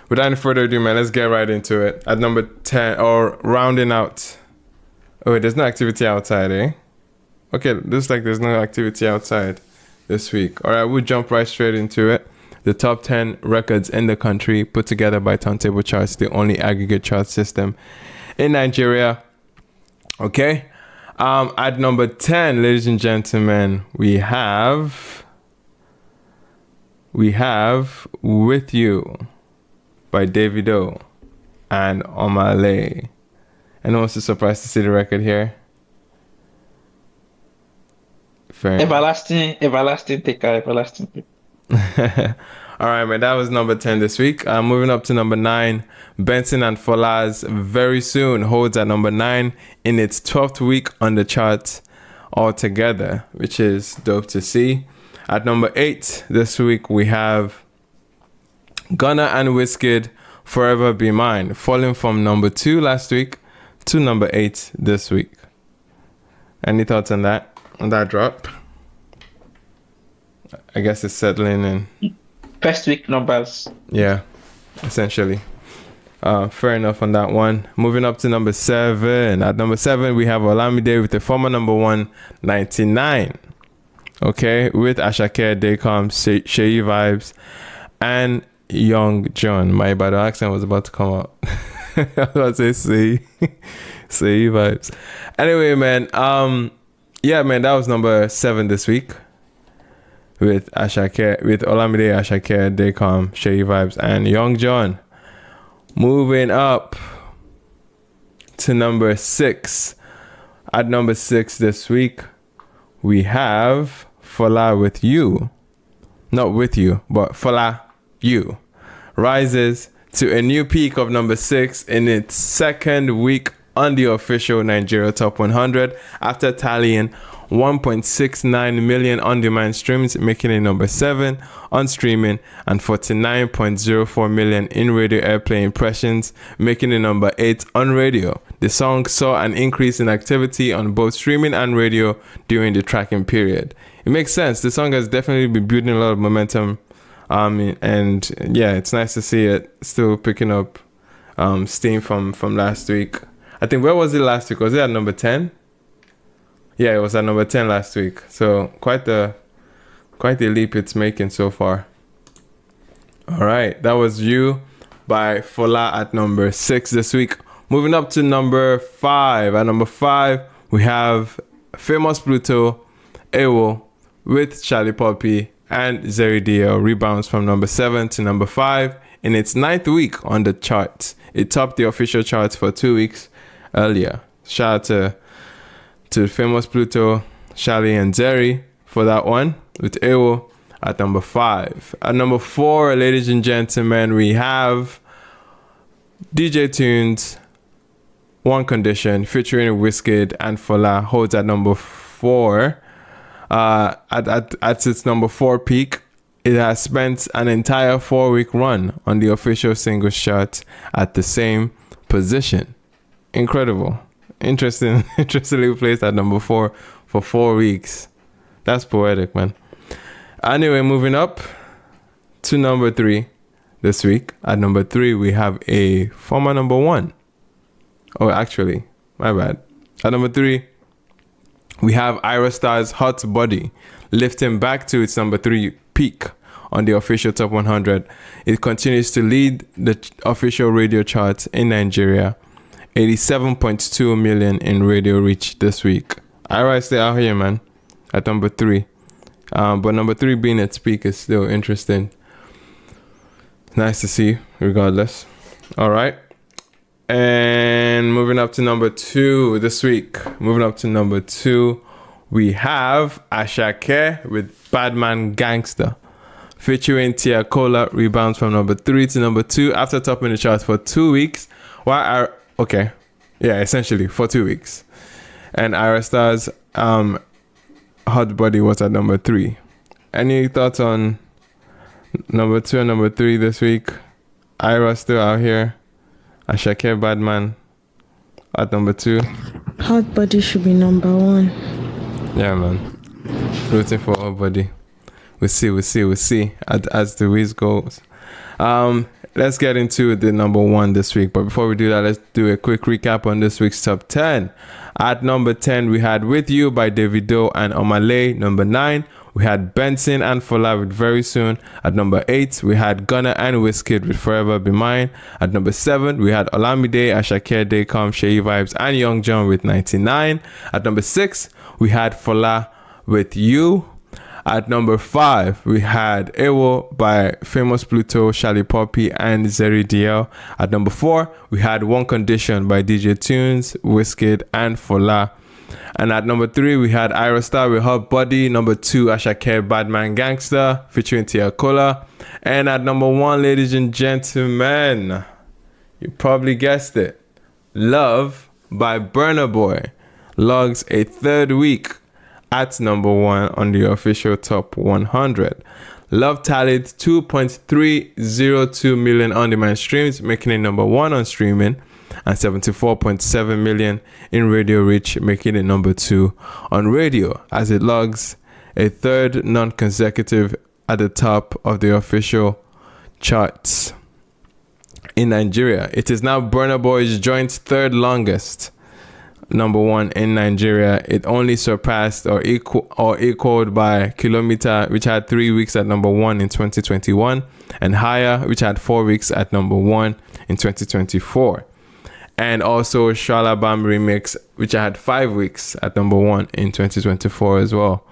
without any further ado, man, let's get right into it. At number 10, or rounding out. Oh, wait, there's no activity outside, eh? Okay, looks like there's no activity outside this week. All right, we'll jump right straight into it. The top 10 records in the country put together by TurnTable Charts, the only aggregate chart system in Nigeria. Okay. At number 10, ladies and gentlemen, we have With You by Davido and Omale. Anyone so surprised to see the record here? Fair. Everlasting taker, everlasting taker. All right, man. That was number 10 this week. Moving up to number 9, Benson and Fola's Very Soon holds at number 9 in its 12th week on the chart altogether, which is dope to see. At number 8 this week, we have Gunna and Wizkid, Forever Be Mine, falling from number 2 last week to number 8 this week. Any thoughts on that drop? I guess it's settling in. First week numbers. Yeah, essentially. Fair enough on that one. Moving up to number 7. At number 7, we have Olamide with the former number 1, 99. Okay, with Ashake, Daycom, Sheyi Vibes, and Young John. My bad accent was about to come out. I was about to say Sheyi Vibes. Anyway, man. Yeah, man, that was number 7 this week. With Olamide, Ashake, Daycom, Sheyi Vibes, and Young John. Moving up to number 6. At number 6 this week, we have Fola With You. Not With You, but Fola You. Rises to a new peak of number 6 in its second week on the official Nigeria Top 100 after tallying 1.69 million on-demand streams, making it number 7 on streaming, and 49.04 million in radio airplay impressions, making it number 8 on radio. The song saw an increase in activity on both streaming and radio during the tracking period. It makes sense. The song has definitely been building a lot of momentum, and yeah, it's nice to see it still picking up steam from last week. I think, where was it last week? Was it at number 10? Yeah, it was at number 10 last week. So quite the leap it's making so far. All right, that was You by Fola at number 6 this week. Moving up to number 5. At number 5, we have Famous Pluto, Ewo with Charlie Poppy and Zeri DL rebounds from number 7 to number 5 in its 9th week on the charts. It topped the official charts for 2 weeks earlier. Shout out to Famous Pluto, Charlie, and Zeri for that one, with Ewo at number 5. At number 4, ladies and gentlemen, we have DJ Tunes, One Condition, featuring Wizkid and Fola, holds at number 4. At its number 4 peak, it has spent an entire 4-week run on the official singles chart at the same position. Incredible. Interestingly placed at number 4 for 4 weeks. That's poetic, man. Anyway, moving up to number 3 this week. At number 3, we have a former number 1. Oh, actually, my bad. At number 3, we have Ira Star's Hot Body, lifting back to its number 3 peak on the official Top 100. It continues to lead the official radio charts in Nigeria. 87.2 million in radio reach this week. Ira is still out here, man, at number 3. But number 3 being its peak is still interesting. Nice to see, regardless. All right. And moving up to number 2 this week. Moving up to number 2, we have Ashake with Badman Gangster, featuring Tia Cola, rebounds from number 3 to number 2 after topping the charts for 2 weeks. Okay, yeah, essentially for 2 weeks. And Ira Star's Hot Body was at number 3. Any thoughts on number 2 and number 3 this week? Ira still out here. Ashake Badman at number 2. Hot Body should be number 1. Yeah, man. Rooting for Hot Body. We'll see as the week goes. Let's get into the number 1 this week. But before we do that, let's do a quick recap on this week's top 10. At number 10, we had With You by Davido and Omale. Number 9, we had Benson and Fola with Very Soon. At number 8, we had Gunna and Wizkid with Forever Be Mine. At number 7, we had Olamide, Asake, Daycom, Sheyi Vibes, and Young John with 99. At number 6, we had Fola with You. At number 5, we had Ewo by Famous Pluto, Shali Poppy, and Zeri DL. At number 4, we had One Condition by DJ Tunes, Wizkid, and Fola. And at number 3, we had Ira Star with Hot Body. Number 2, Asake, Badman Gangster, featuring Tia Kola. And at number 1, ladies and gentlemen, you probably guessed it, Love by Burna Boy logs a 3rd week at number 1 on the official top 100. Love tallied 2.302 million on-demand streams, making it number 1 on streaming, and 74.7 million in radio reach, making it number 2 on radio, as it logs a 3rd non-consecutive at the top of the official charts. In Nigeria, it is now Burna Boy's joint 3rd longest number 1 in Nigeria. It only surpassed or equaled by Kilometer, which had 3 weeks at number 1 in 2021, and Higher, which had 4 weeks at number 1 in 2024. And also Shalabam Remix, which had 5 weeks at number 1 in 2024 as well.